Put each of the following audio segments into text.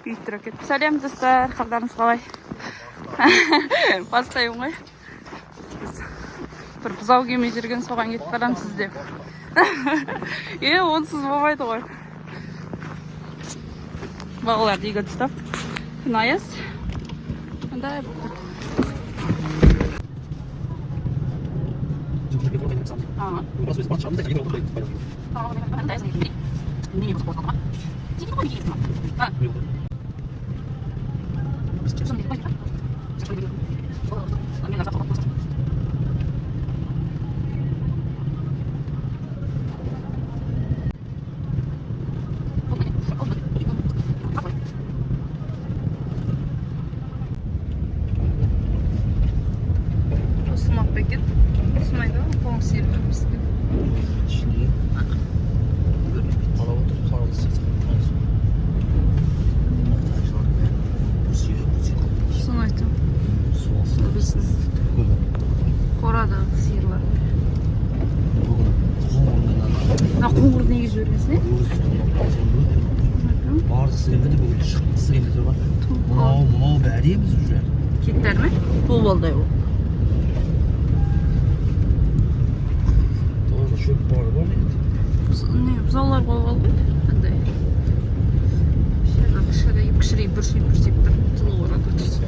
үйттіріп кетті. Сәлем достар, қалдарыңыз қалай? Бастайын ғой. Бір бұзау келмей жүрген соған кетіп барамыз деп. Онсыз болмайды ғой. Балаларды үйге тастап. Күн аяз. Ондай бұл. Қорадағы сиырлар. Қоңыр неге жібермесіне? Барғысы келмеді, бүгін шыққысы келмеді бар. Мұнау бәрі еміз уже. Кеттер ме? Бұл болдай ол. Тоғызда шөп бары бар еді. Бұзаулар болғал ғой? Қандай? Кішірейіп бүрсейіп тұр. Тұлы орады тұрсы.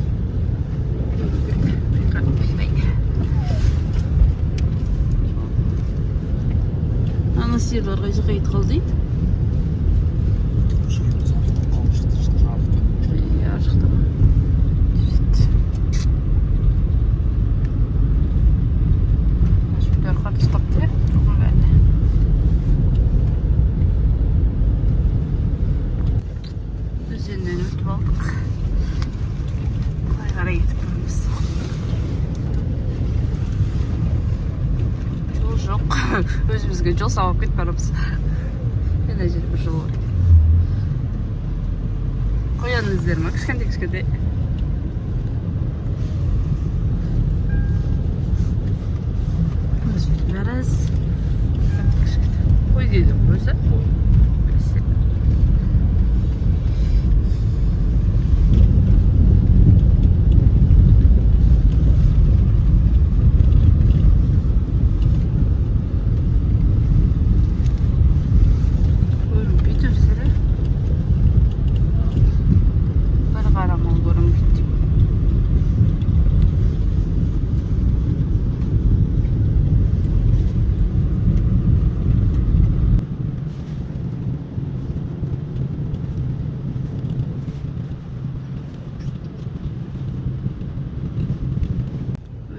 Ана сиырларға жығайт қалды. Жарықты ма? Шөптер қатыс қапты бер, тұрғын бәріне. Өзеннен өтіп алдық. Қалай қарай кетіп көрміз. Жол жоқ. Өзімізге жол сауап кетіп барамыз. Ена жер бір жол бар. Қояныңыздар ма? Кішкенде. Бәріз. Қой дейді өзі.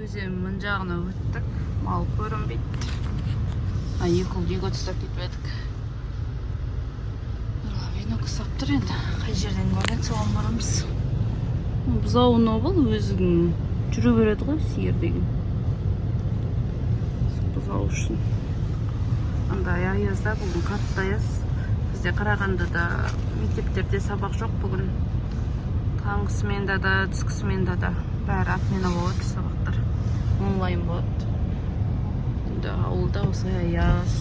Өзен жағына өттік. Мал көрінбейді. Екі үйге тұстап кетіп едік. Винок ұстап тұр енді. Қай жерден көрген соған барамыз. Бұзауын бұл өзің жүру береді ғой, сиыр деген. Бұзау үшін. Андай аязда, бүгін қатты аяз. Бізде Қарағандыда мектептерде сабақ жоқ бүгін. Таңғысымен да, түскісімен да бәрі атмена болады сабақтар. Онлайн болады. Енді ауылда осылай аяз.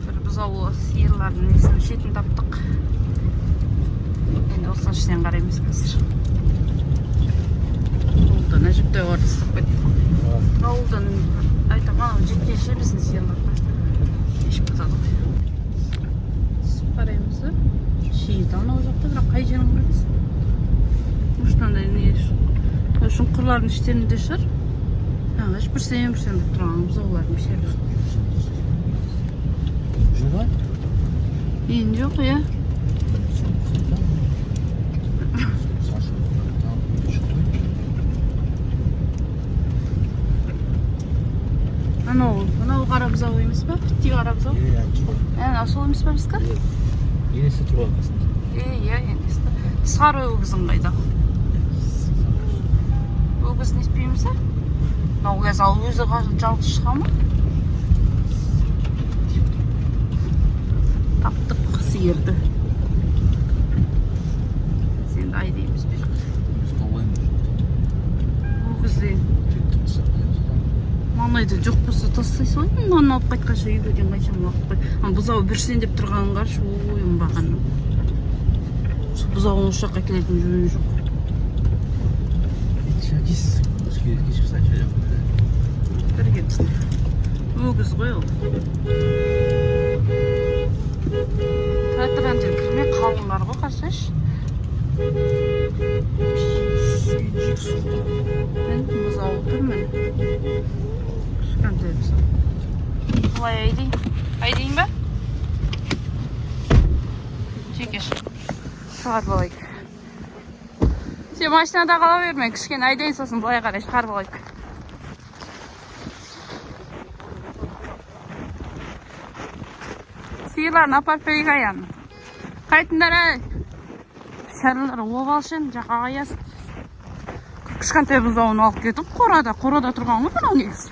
Бір бұзау сиырлардың несін шетін таптық. Енді осыған ішінен қараймыз қазір. Ауылдан әжіпті орды сып кетті. Ауылдан айтаман жеткенше біздің сиырларға еш бұзады ғой. Сып қараймыз да. Шейді анау жақта, бірақ қай жерін қараймыз? Мұштандай не шұңқырлардың іштерінде шығар. Бірсен деп тұрған бұзаулардың ішері. Жоға? Енді жоқ, иә. Анау қара бұзау емес па? Бітті қара бұзау? Сол емес па бізгі? Енесі тұр арқасында. Иә, енесі. Сары өгізің қайда? Өгіз не іспейміз? Мынау қазал өзі жалғыз шыға ма? Таптық сиырды. Сен ай дейміз бер. Өгізден. Маңайды жоқ болса тастайсың ғой. Мынаны алып қайтқанша үйге дейін қаншама уақыт қой. Бұзау бүрсен деп тұрғанын қаршы, ойым бағаным. бұзауын осы жаққа келетін жөні жоқ. Кешкісіз сәтші Бір кетсін. Өгіз ғой ол. Трактордан жер кірмей қалыңдар ғой, қарсайшы. Мен бұзауы тұрмын. Кішкентай бұзау. Бұлай айдайын. Айдайын ба? Жекеш. Шығар болайық. Сен машинада қала берме, кішкене айдайын, сосын бұлай қарай шығар болайық. Сиырларын апарып берейік аян. Қайтындар әй. Шәрлілер обалшын, жақа аясын. Кішкентай бұзауын алып кетіп, қорада тұрған ғой бұнау негіз.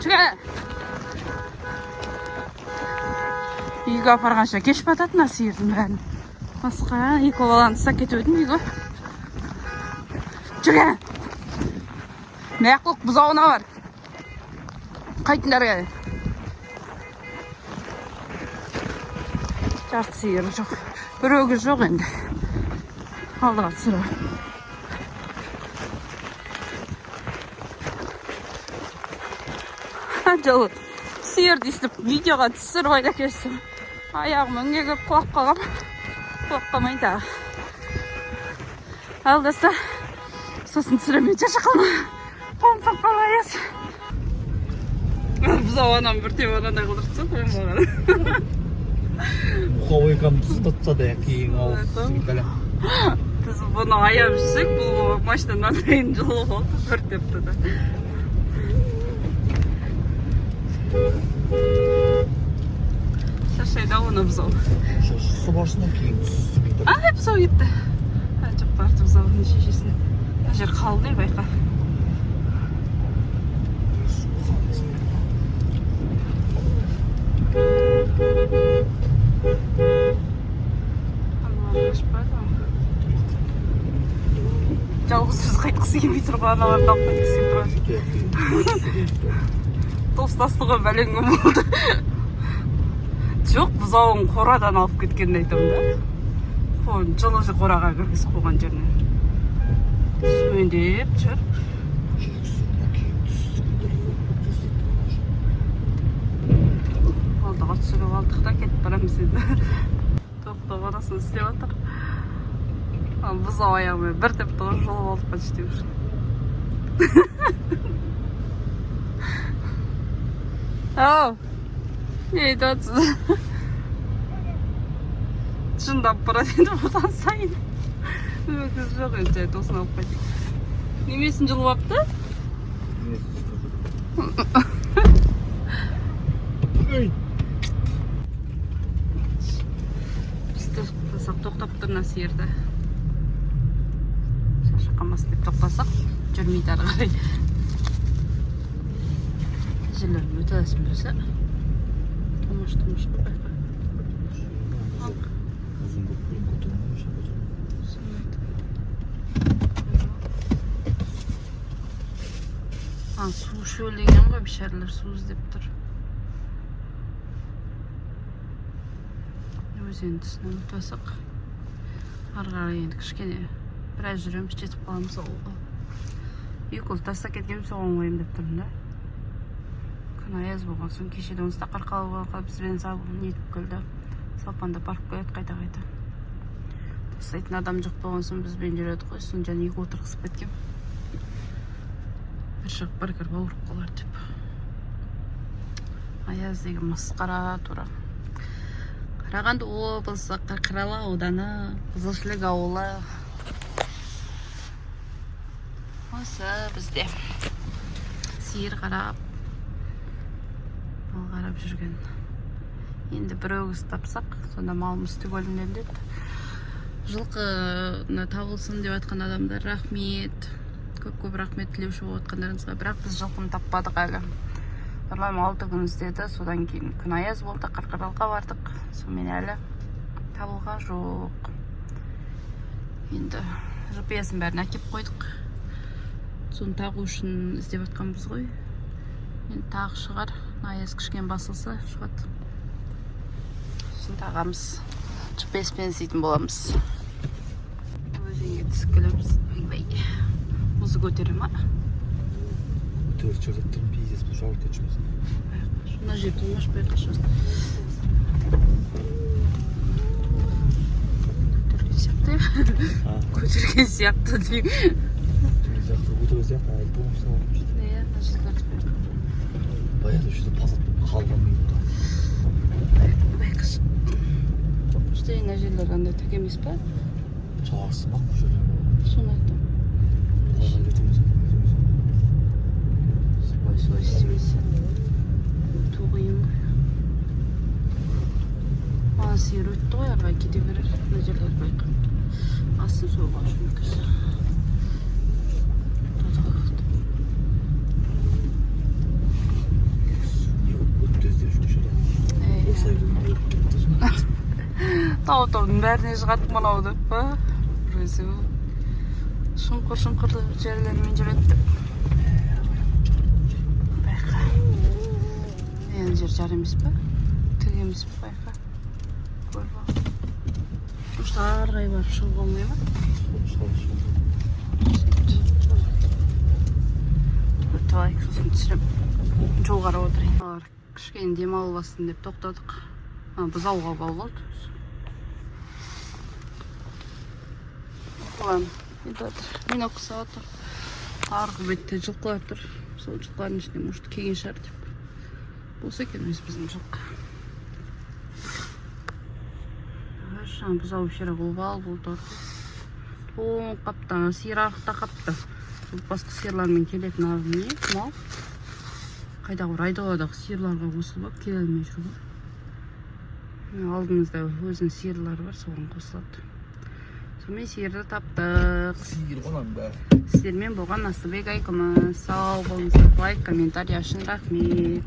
Жүге. Үйге апарғанша кеш бататына сиырдың бәрін. Басқа, екі баланы тастап кетіп өтім үйге. Жүге. Маяқлық бұзауына бар. Қайтындар әй. Жарты сиыр жоқ. Бір өгіз жоқ енді. Алдыға түсірі. Жолы сиырды естіп видеоға түсіріп айда кестім. Аяғым өңге көп құлап қалғам. Құлап қалмай тағы. Алдаса сосын түсіреме жаша қалма. Қомсақ қалайыз. Бұзау анам бір тем анандай қылдыртсын. Мұқауы камсыз тұтса да кейін ауыз кәлі. Біз бұны аяп жүрсек, бұл машинадан сайын жылы болды, өртепті да. Шашайда оны бұзау. Шашысы барсынан кейін түсіпейді. Бұзау кетті. Жоқ барды бұзауының шешесіне. Мына жер қалды байқа. Жалғыз біз қайтқысы келмей тұрған аналарды алып қайтқысы келіп тұрады. Достастығы бәленгі болды. Жоқ, бұзауын қорадан алып кеткенін айтамын да. Жылы қораға кіргізіп қойған жеріне. Сүмендеп жүр. Алдыға түсіріп алдық та кетіп барамыз енді. Тоқтап арасын істеп атыр. Бұзау аяғымен бір теп тұғыр жолып алдық почти уже. Ау, не айтатсыз? Шындап барады енді бұдан сайын. Өгіз жоқ енді жай тосын алып қайтайық. Немесін жылып апты? Бізді тоқтап тұрна сиырды. Шақамасын деп тоқтасақ, жүрмейді ары қарай. Жерлерін өтәсін білсе. Томаш байқа. Uzun көппен көтермей шапады. Су шөлеген ғой, бішерлер су іздеп тұр. Өзен тұсынан өтәсақ. Ары қарай енді кішкене. Біраз жүреміз, жетіп қаламыз ауылға. Екі ұл таста кеткенім соған ойым деп тұрмын да. Күн аяз болған соң кешеді онсыда қарқалы болға бізбен нетіп көлді. Салпанда барып қояды қайта-қайта. Тастайтын адам жоқ болған соң бізбен жүреді ғой, соң және екі отырғызып кеткем. Бір шығып бір кіріп ауырып қалар деп. Аяз деген масқара тура. Қарағанды облысы Қарқаралы ауданы, Қызылшілік ауылы. Осы бізде сиыр қарап, мал қарап жүрген. Енді бір өгіз тапсақ, сонда малымыз түгелінен деді. Жылқыны табылсын деп атқан адамдар рахмет. Көп рахмет тілеуші болып атқандарыңызға. Бірақ біз жылқыны таппадық әлі. Нұрлан 6 күн іздеді, содан кейін күн аяз болды, Қарқаралыға бардық. Сонымен әлі табылған жоқ. Енді GPS-ін бәрін әкеп қойдық. Соны тағу үшін іздеп атқанбыз ғой. Енді тағы шығар. Аяз кішкен басылса шығады. Сосын тағамыз. GPS-пен іздейтін боламыз. Өзенге түсіп келеміз. Ойбай. Мұзы көтере ма? Көтеріп жүріп тұрмын, пиздец бұл жауып кетшіміз. Мына жер толмаш байқашы. Көтерген сияқты дейм. Көтерген сияқты, әлі болмыса алып жүрді. Иә, мына жерлерді байқа. Баяғыда жүрді пазат болып қалған миында. Байқашы. Işte мына жерлер андай тік емес па? Жағасы ма бұл жерлер? Соны айтам. Бұларға кетеміз. Солай істемесе. Ту қиын ғой. Маған сиыр өтті ғой, арғай кете берер. Мына жерлер байқа. Астын суға жүрмекіз. Өтті іздеп жоқ жерлер. Осылай жүріп кетті. Тау-таудың бәріне шығаттық мынауды. Өзі шұңқыр-шұңқырлы жерлермен жүреді. Байқа. Енді жер жар емес па? Түк емес па байқа? Көр ба? Ұшта арғай барып шығып болмай ма? Өтіп алайық, сосын түсірем. Жол қарап отырайын. Кішкене демалып алсын деп тоқтадық. Бұзауға болғылды. Ладно, мен оқыса отыр. Арғы бетте жылқылар тұр. Сол жылқылардың ішінде может келген шығар деп. Болса екен өз біздің жылқы. Жаңа бұзау шері қолбал болды. Тоң қапты, сиыр арықта қапты. Басқа сиырлармен келетін арғы не? Мал. Қайдағы райдоладағы сиырларға қосылып келе алмай жүр ғой. Алдымызда өзінің сиырлары бар, соған қосылады. Сонымен сиырды таптық. Сиыр ғонам бәрі. Сіздермен болған Асылбек айқымыз. Сау болыңыздар, лайк, комментарий ашын, рахмет.